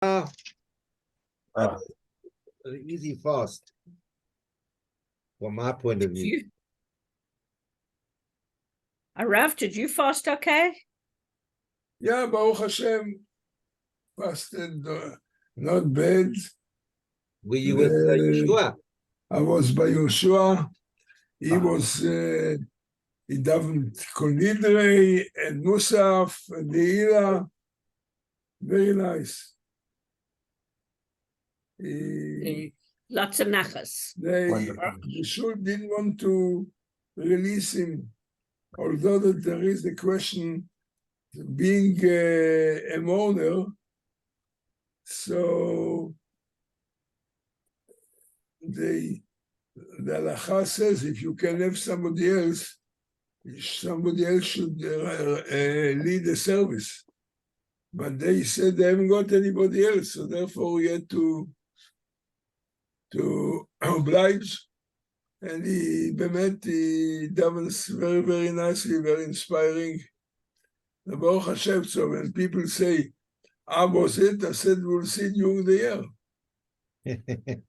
Ah, Ah, easy fast. From my point of view. Rav, did you fast okay? Yeah, Baruch Hashem, fasted, not bad. Were you with Yeshua? I was by Yoshua. He was, he davened Kol Nidrei and Musaf and Neila. Very nice. Lots of nachas. The shul didn't want to release him, although that there is the question, being a mourner, so the halacha says if you can have somebody else should lead the service. But they said they haven't got anybody else, so therefore we had to oblige. And he davens very, very nicely, very inspiring. The Baruch Hashem, so when people say, was it? I said, we'll see during the year.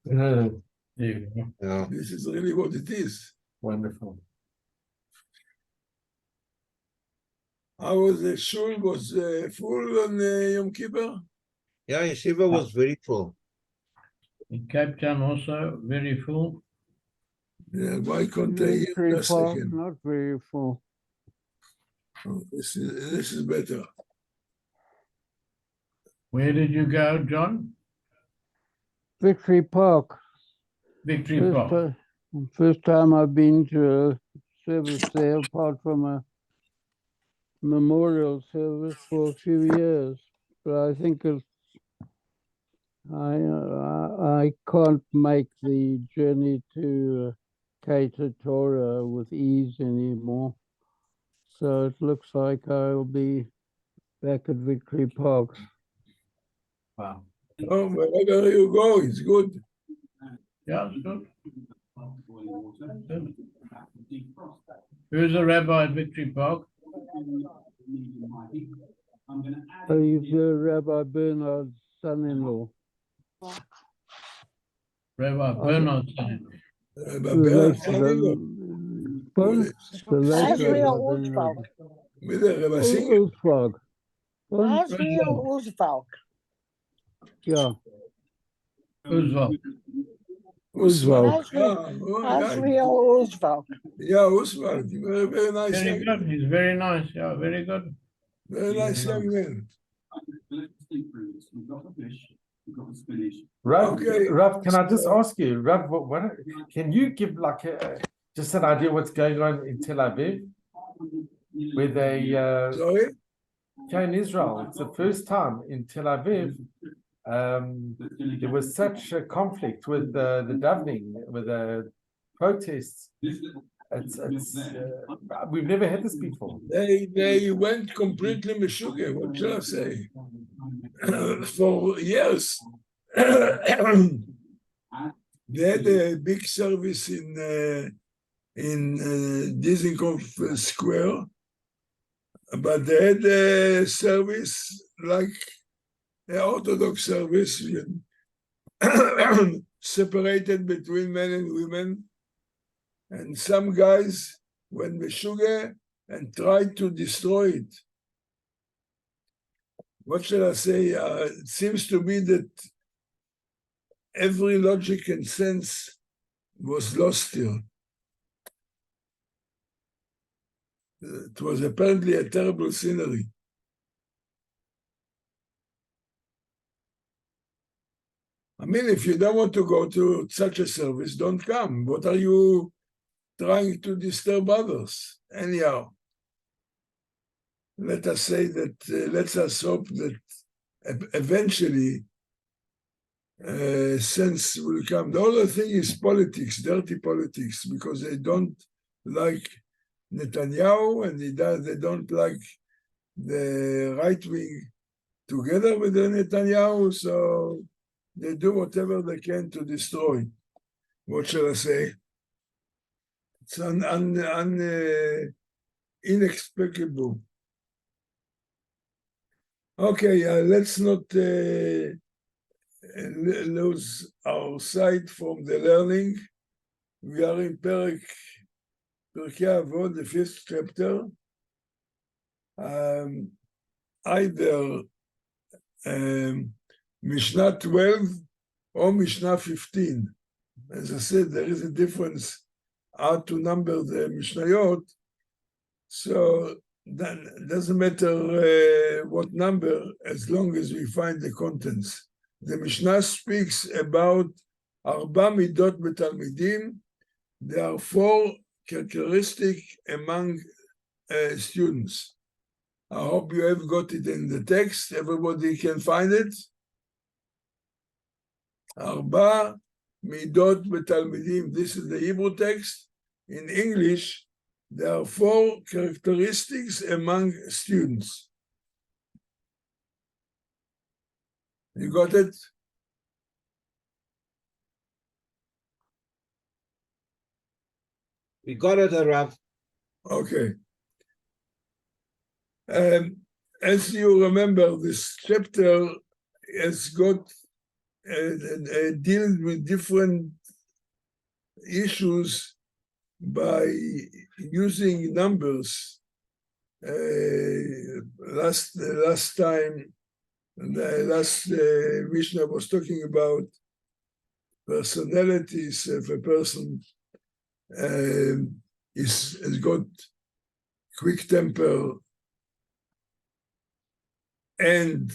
Yeah. This is really what it is. wonderful. How was the shul? Was full on Yom Kippur? Yeah, Yeshiva was very full. In Cape Town also very full. Yeah, why can't they hear us again? Not very full. Oh, this is better. Where did you go, John? Victory Park. Victory Park. First time I've been to a service there, apart from a memorial service for a few years. But I think I can't make the journey to Cater Torah with ease anymore. So it looks like I'll be back at Victory Park. Wow. Oh, wherever you go, it's good. Yeah, it's good. Good. Who's the rabbi at Victory Park? He's Rabbi Bernard's son-in-law. Rabbi Bernard's son-in-law. With the Rabbi Singer. Uzvalk. Yeah. Uzvalk. Uzvalk. Uzvalk. Yeah, Uzvalk. Very, very nice. Very good. He's very nice. Yeah, very good. Very nice young man. Rav, Okay. Rav, can I just ask you, Rav, can you give like just an idea what's going on in Tel Aviv? With Sorry? here in Israel, it's the first time in Tel Aviv. There was such a conflict with the davening, with the protests. We've never had this before. They went completely meshuggah. What shall I say? For years, they had a big service in Dizengoff Square, but they had a service like an Orthodox service, separated between men and women. And some guys went meshuggah and tried to destroy it. What shall I say? It seems to me that every logic and sense was lost here. It was apparently a terrible scenery. I mean, if you don't want to go to such a service, don't come. What are you trying to disturb others? Anyhow, let us say that, let us hope that eventually sense will come. The other thing is politics, dirty politics, because they don't like Netanyahu and they don't like the right wing together with the Netanyahu, so they do whatever they can to destroy. What shall I say? It's inexplicable. Okay, let's not lose our sight from the learning. We are in Pirkei Avot, the 5th chapter. Either Mishnah 12 or Mishnah 15. As I said, there is a difference how to number the Mishnayot. So that doesn't matter what number, as long as we find the contents. The Mishnah speaks about Arba Midot Betalmidim. There are 4 characteristics among students. I hope you have got it in the text. Everybody can find it. Arba Midot Betalmidim. This is the Hebrew text. In English, there are 4 characteristics among students. You got it? We got it, Rav. Okay. As you remember, this chapter has got deals with different issues by using numbers. Last time, the last Mishnah was talking about personalities. If a person has got quick temper and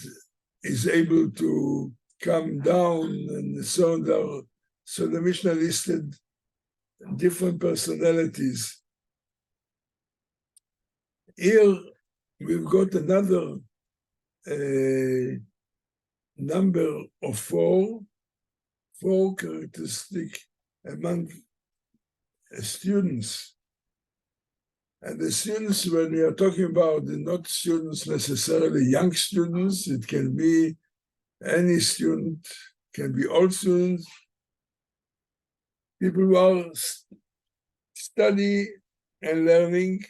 is able to calm down and so on. So the Mishnah listed different personalities. Here we've got another number of 4 characteristics among students. And the students, when we are talking about, they're not students necessarily young students. It can be any student, can be old students, people who are study and learning,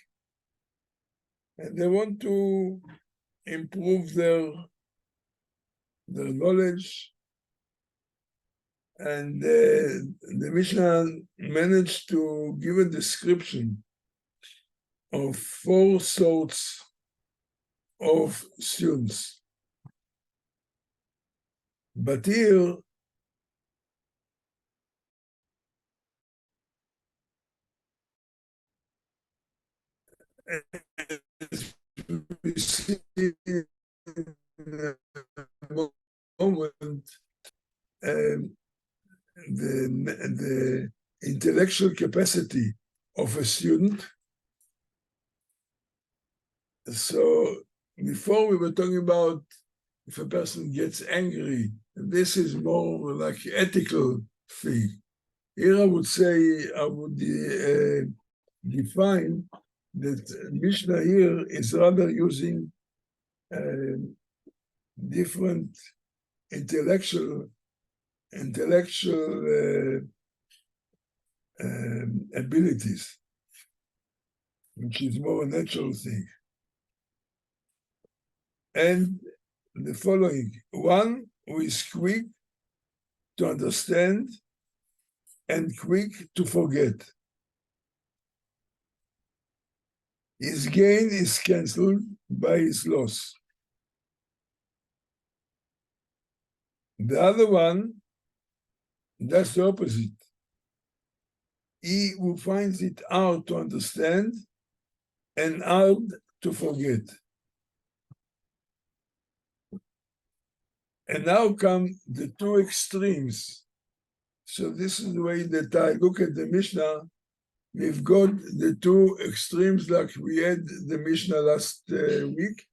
and they want to improve their knowledge. And the Mishnah managed to give a description of 4 sorts of students. But here, we see in a moment the intellectual capacity of a student. So before we were talking about if a person gets angry, this is more like ethical thing. Here I would say, I would define that Mishnah here is rather using different intellectual abilities, which is more a natural thing. And the following: 1 who is quick to understand and quick to forget. His gain is cancelled by his loss. The other one, that's the opposite. He who finds it hard to understand and hard to forget. And now come the 2 extremes. So this is the way that I look at the Mishnah. We've got the 2 extremes like we had the Mishnah last week.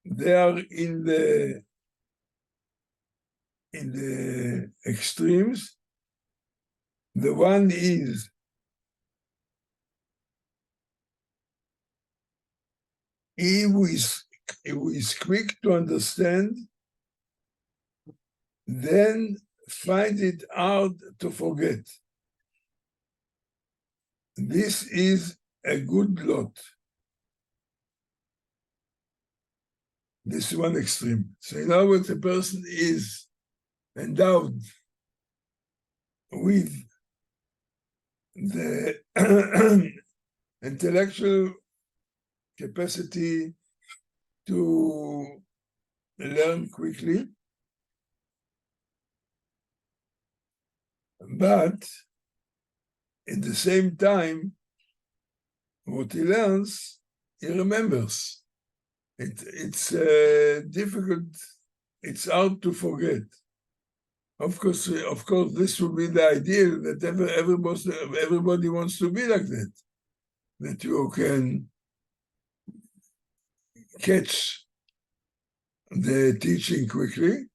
They are in the extremes. The one is he who is quick to understand, then find it hard to forget. This is a good lot. This is one extreme. So in other words, a person is endowed with the intellectual capacity to learn quickly, but at the same time, what he learns, he remembers. It's difficult, it's hard to forget. Of course, this would be the ideal that everybody wants to be like that you can catch the teaching quickly,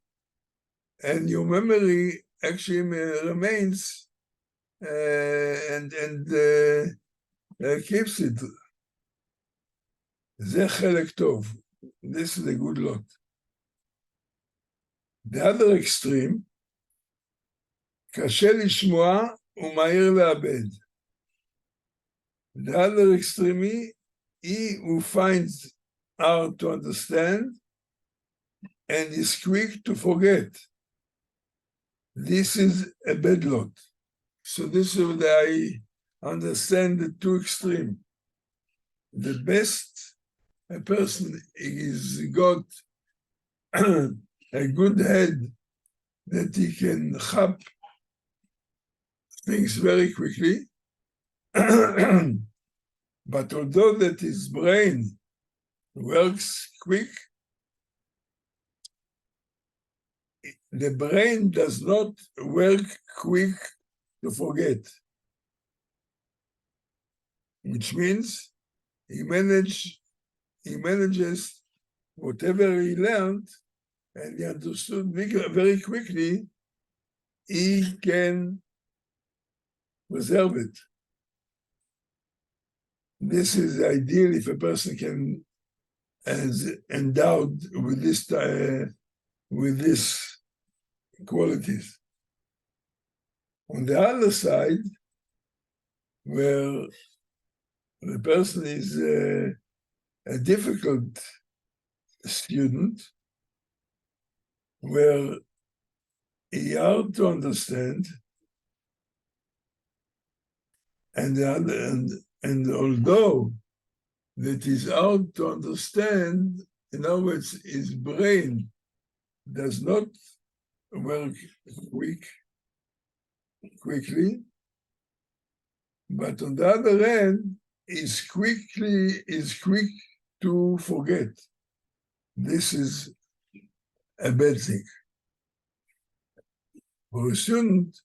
and your memory actually remains and keeps it. זה חלק טוב. This is a good lot. The other extreme, קשה לשמוע ומהיר לאבד. The other extreme, he who finds hard to understand and is quick to forget. This is a bad lot. So this is what I understand the two extremes. The best a person is got a good head that he can hop things very quickly. But although that his brain works quick, the brain does not work quick to forget, which means he manages whatever he learned and he understood very quickly, he can preserve it. This is ideal if a person is endowed with this qualities. On the other side, where the person is a difficult student, where he hard to understand, and although that is hard to understand, in other words, his brain does not work quickly, but on the other hand, is quick to forget. This is a bad thing for a student.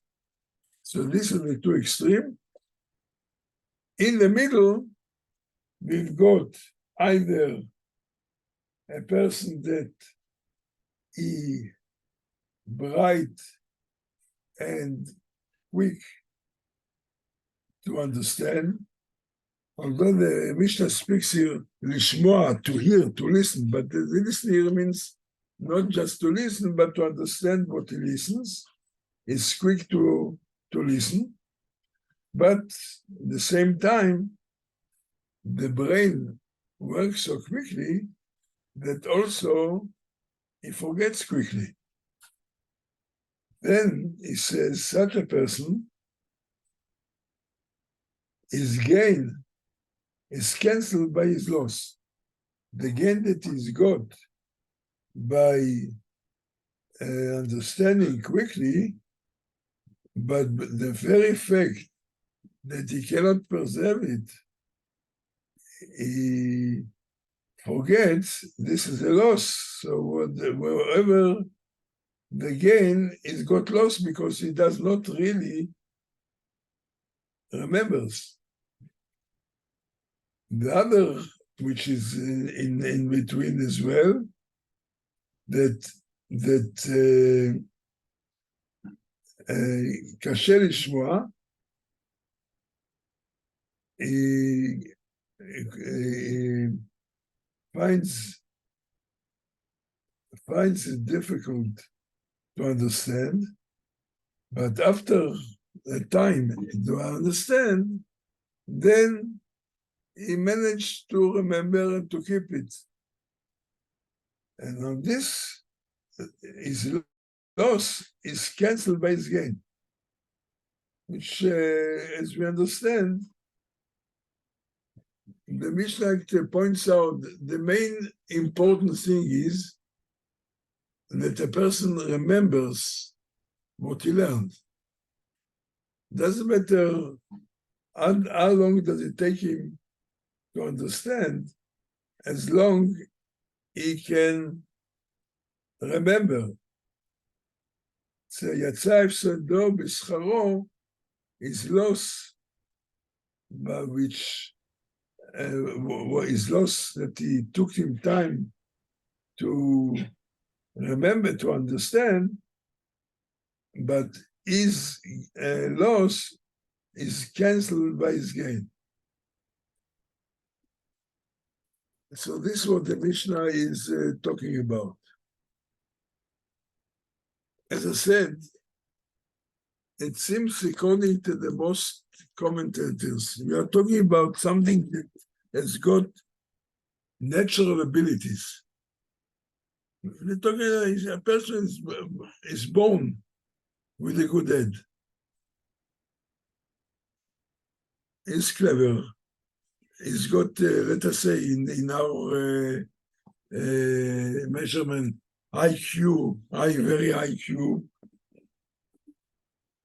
So these are the two extremes. In the middle, we've got either a person that is bright and quick to understand, although the Mishnah speaks here, lishmoa, to hear, to listen, but the listening here means not just to listen, but to understand what he listens. He's quick to listen, but at the same time, the brain works so quickly that also he forgets quickly. Then he says such a person, his gain is cancelled by his loss. The gain that he's got by understanding quickly, but the very fact that he cannot preserve it, he forgets, this is a loss. So wherever the gain is got lost because he does not really remembers. The other, which is in between as well, that קשה לשמוע, he finds it difficult to understand, but after a time to understand, then he managed to remember and to keep it. And on this is loss is cancelled by his gain, which, as we understand, the Mishnah points out the main important thing is that a person remembers what he learned. Doesn't matter how long does it take him to understand, as long he can remember. So יצא הפסדו בשכרו is loss, which is loss that he took him time to remember, to understand, but his loss is cancelled by his gain. So this is what the Mishnah is talking about. As I said, it seems, according to the most commentators, we are talking about something that has got natural abilities. We're talking, a person is born with a good head. He's clever. He's got, let us say, in our measurement, IQ, very IQ,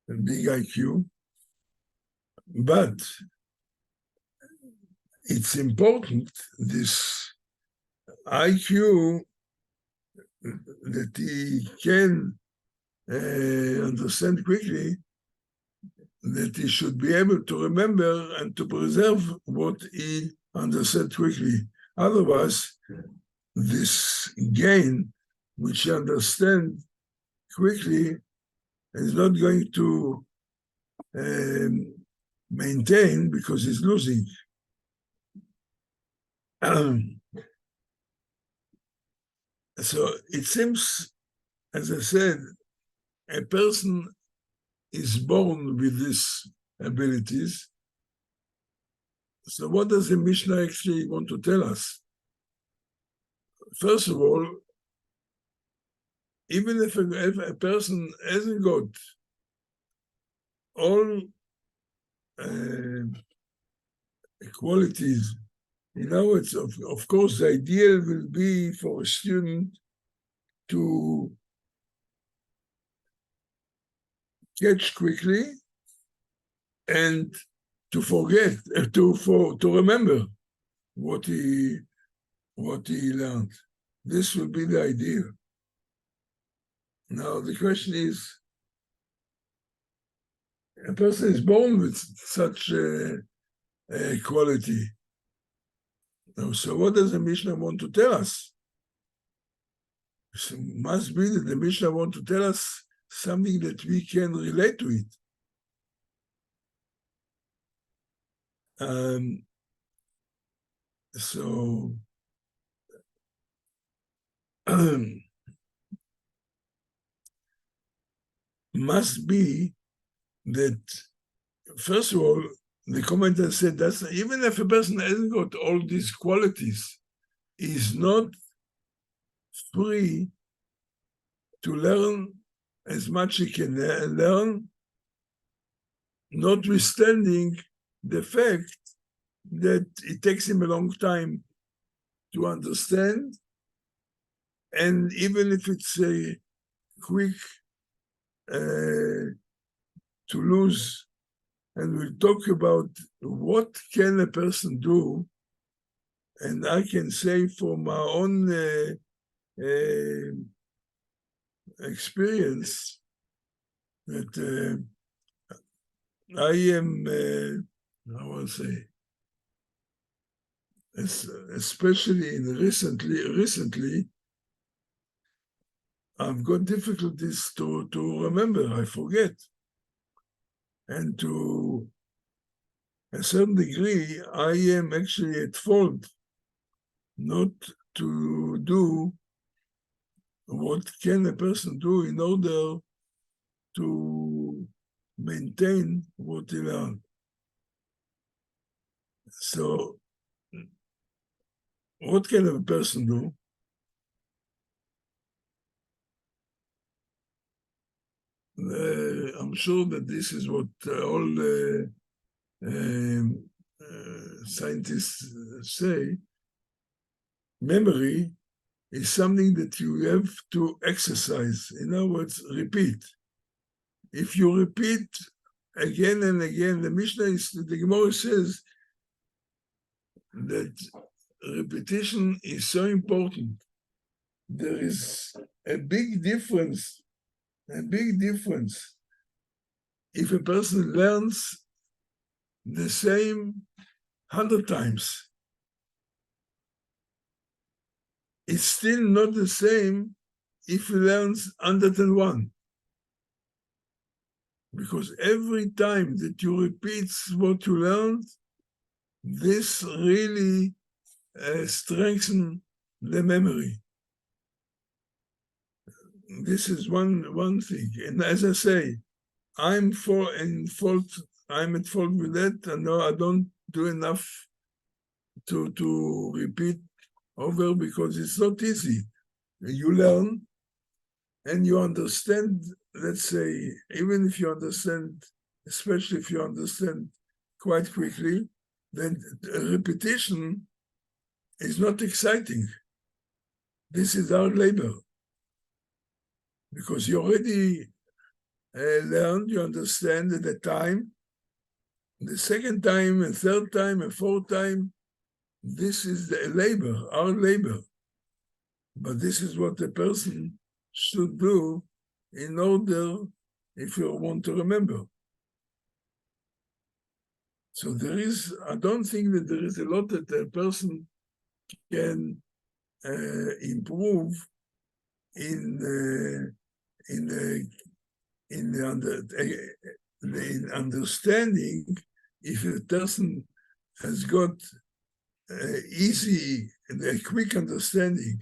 a big IQ. But it's important, this IQ, that he can understand quickly, that he should be able to remember and to preserve what he understood quickly. Otherwise, this gain, which he understands quickly, is not going to maintain because he's losing. So it seems, as I said, a person is born with these abilities. So what does the Mishnah actually want to tell us? First of all, even if a person hasn't got all qualities, it's of course the ideal will be for a student to catch quickly and to forget, to remember what he learned. This will be the ideal. Now the question is, a person is born with such a quality. Now, so what does the Mishnah want to tell us? It must be that the Mishnah want to tell us something that we can relate to it. So must be that, first of all, the commentator said that even if a person hasn't got all these qualities, he's not free to learn as much he can learn, notwithstanding the fact that it takes him a long time to understand, and even if it's a quick to lose. And we'll talk about what can a person do, and I can say from my own experience that I am, I want to say, especially recently, I've got difficulties to remember. I forget. And to a certain degree, I am actually at fault not to do what can a person do in order to maintain what he learned. So, what can a person do? I'm sure that this is what all scientists say. Memory is something that you have to exercise. In other words, repeat. If you repeat again and again, the Gemara says that repetition is so important. There is a big difference if a person learns the same 100 times. It's still not the same if he learns 101. Because every time that you repeat what you learned, this really strengthens the memory. This is one thing. And as I say, I'm at fault with that. I know I don't do enough to repeat over because it's not easy. You learn and you understand, let's say, even if you understand, especially if you understand quite quickly, then repetition is not exciting. This is hard labor. Because you already learned, you understand at the time, the second time, and third time, and fourth time, this is the labor, our labor. But this is what a person should do in order, if you want to remember. So I don't think that there is a lot that a person can improve in understanding if a person has got a quick understanding.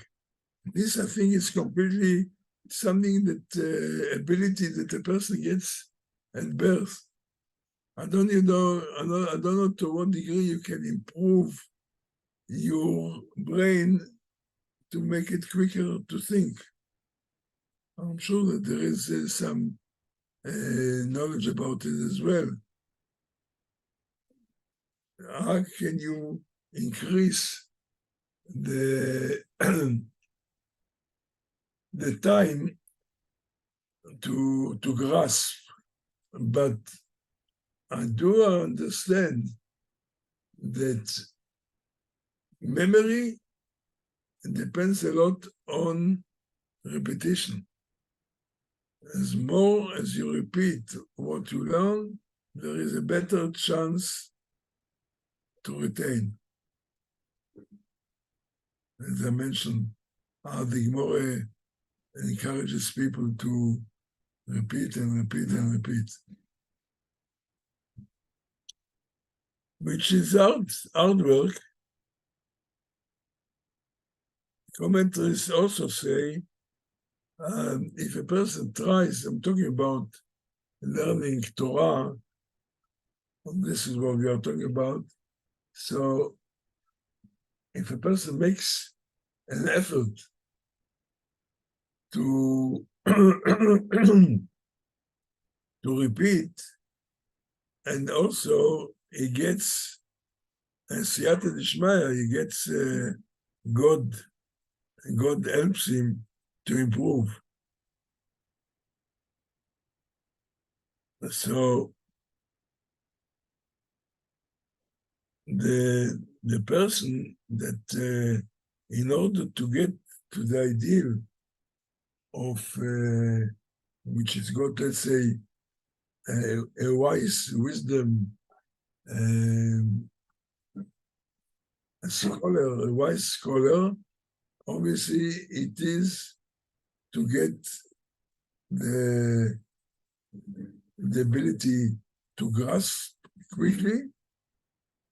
This, I think, is completely something that ability that a person gets at birth. I don't know to what degree you can improve your brain to make it quicker to think. I'm sure that there is some knowledge about it as well. How can you increase the the time to grasp? But I do understand that memory depends a lot on repetition. As more as you repeat what you learn, there is a better chance to retain. As I mentioned, how the Gemara encourages people to repeat and repeat and repeat. Which is hard work. Commentaries also say, if a person tries, I'm talking about learning Torah, this is what we are talking about. So if a person makes an effort to repeat, and also he gets siyata d'shmaya, he gets God helps him to improve. So the person that in order to get to the ideal of which is God, let's say, a wise wisdom, a wise scholar, obviously it is to get the ability to grasp quickly,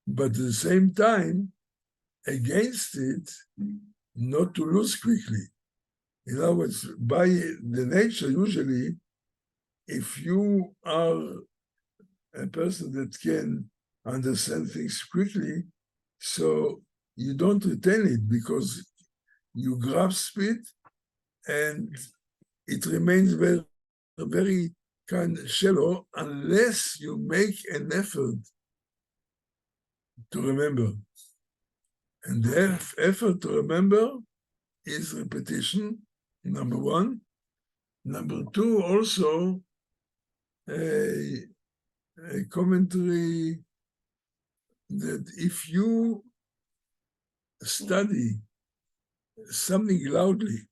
but at the same time, against it, not to lose quickly. In other words, by the nature, usually, if you are a person that can understand things quickly, so you don't retain it because you grasp it and it remains very, very kind of shallow unless you make an effort to remember. And the effort to remember is repetition, number one. Number two, also a commentary that if you study something loudly,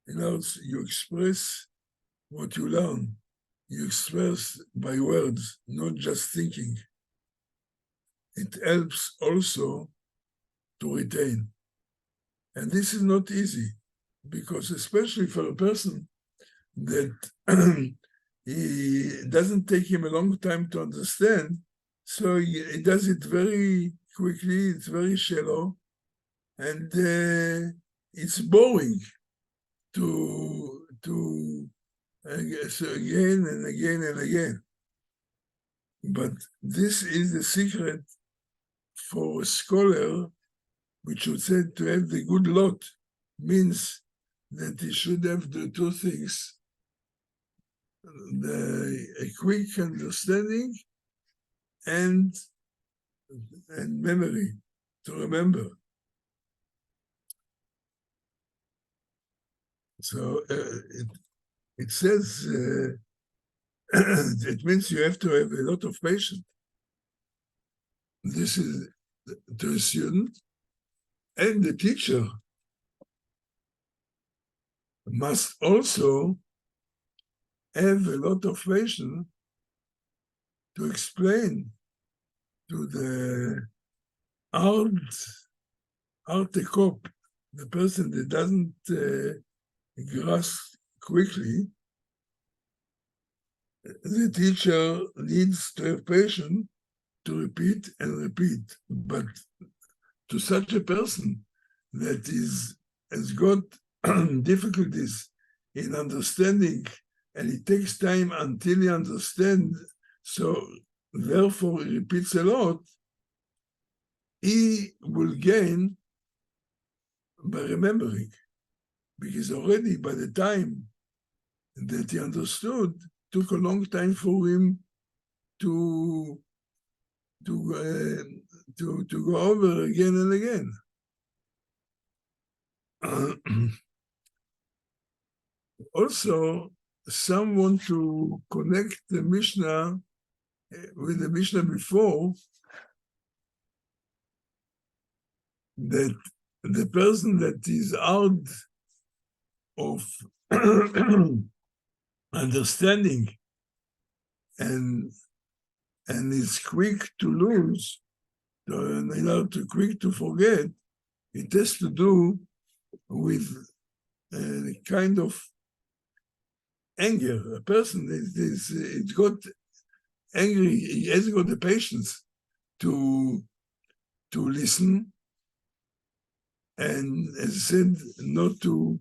you express what you learn. You express by words, not just thinking. It helps also to retain. And this is not easy, because especially for a person that it doesn't take him a long time to understand, so he does it very quickly, it's very shallow, and it's boring to so again and again and again. But this is the secret for a scholar, which would say to have the good lot, means that he should have the two things, a quick understanding and memory, to remember. So it says it means you have to have a lot of patience. This is to a student, and the teacher must also have a lot of patience to explain to the cop, the person that doesn't grasp quickly. The teacher needs to have patience to repeat and repeat. But to such a person that has got difficulties in understanding, and it takes time until he understands, so therefore he repeats a lot, he will gain by remembering, because already by the time that he understood, took a long time for him to go over again and again. Also, some want to connect the Mishnah with the Mishnah before, that the person that is out of understanding and is quick to lose, too quick to forget, it has to do with a kind of anger. A person it's got angry, he hasn't got the patience to listen, and as I said, not to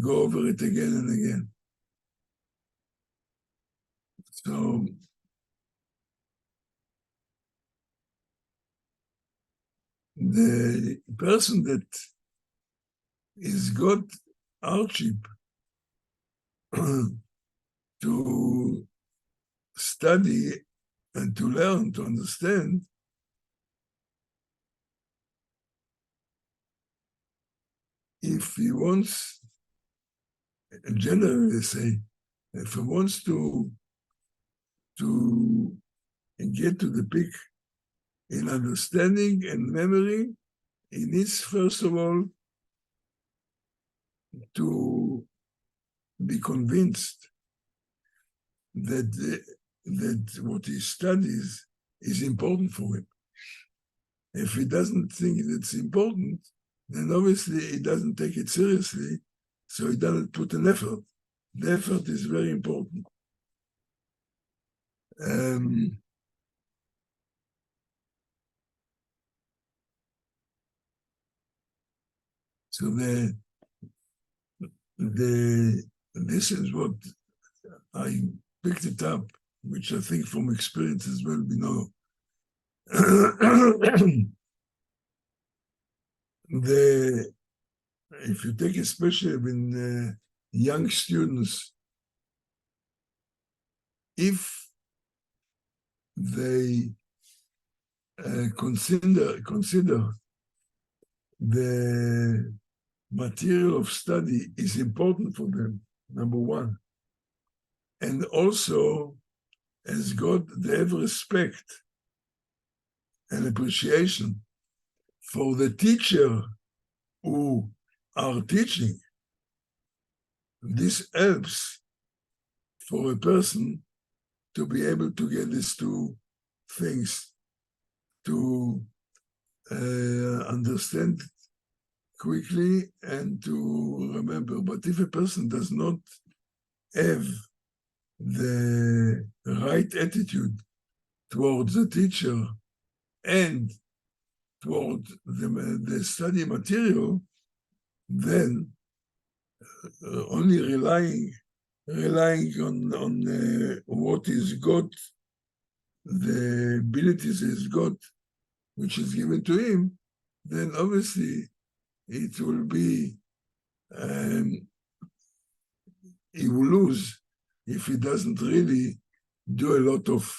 go over it again and again. So the person that is got hardship to study and to learn, to understand, if he wants, generally say, if he wants to get to the peak in understanding and memory, he needs, first of all, to be convinced that what he studies is important for him. If he doesn't think it's important, then obviously he doesn't take it seriously, so he doesn't put an effort. The effort is very important. So this is what I picked it up, which I think from experience as well we know. if you take especially when young students, if they consider the material of study is important for them, number one, and also as God, they have respect and appreciation for the teacher who are teaching. This helps for a person to be able to get these two things, to understand quickly and to remember. But if a person does not have the right attitude towards the teacher and toward the study material, then only relying on what is God, the abilities is God, which is given to him, then obviously it will be, he will lose if he doesn't really do a lot of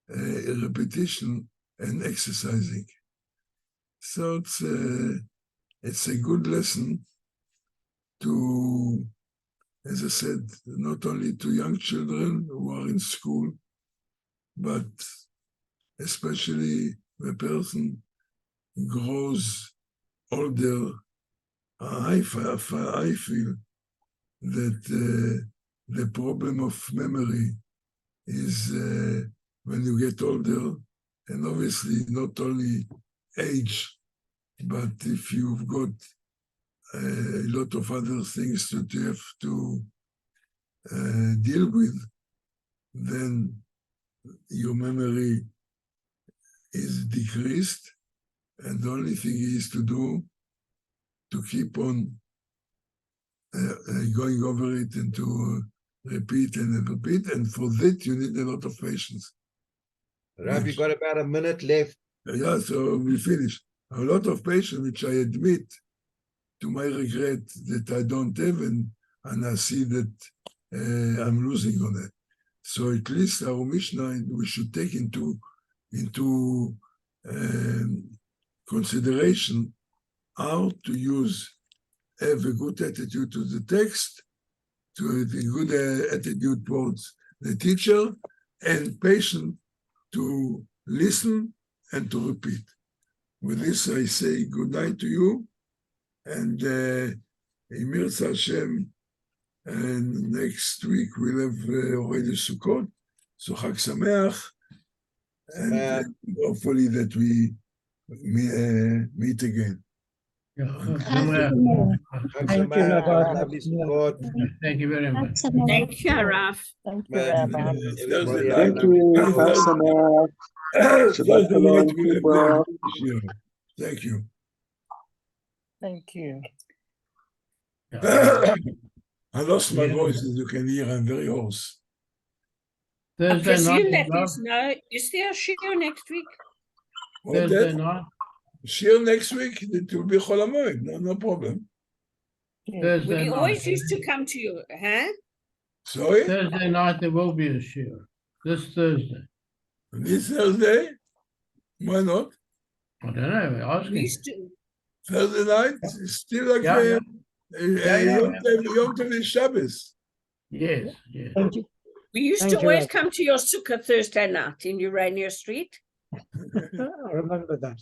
repetition and exercising. So it's a good lesson to, as I said, not only to young children who are in school, but especially the person grows older. I feel that the problem of memory is when you get older, and obviously not only age, but if you've got a lot of other things that you have to deal with, then your memory is decreased, and the only thing is to do to keep on going over it and to repeat and repeat, and for that you need a lot of patience. Rav, you got about a minute left. Yeah, so we finish. A lot of patience, which I admit to my regret that I don't have, and I see that I'm losing on it. So at least our Mishnah, we should take into consideration how to have a good attitude to the text, to have a good attitude towards the teacher, and patient to listen and to repeat. With this, I say good night to you, and Emir Hashem, and next week we'll have already Sukkot, so Chag Sameach, and hopefully that we meet again. Thank you, Lovely support. Thank you very much. Thank you, Rav. Thank you, Rabbi. Everybody Thank have you. lovely Chag support. Sameach. Thursday night we'll have Shabbat the shiur. Thank you. Thank you. I lost my voice, as you can hear. I'm very hoarse. I Thursday presume night, that is no, is there a shiur next week? What Thursday that? night, Shiur next week, it will be Chol HaMoed, no problem. Thursday We night. always used to come to you, huh? Sorry? Thursday night there will be a shiur. This Thursday. This Thursday? Why not? I don't know, we're We asking. used to, Thursday night? It's still like Yeah, Yom Tov is Shabbos. Yes, yes. Thank you. we used Thank to you, always Rav. come to your sukkah Thursday night in Urania Street. I remember that.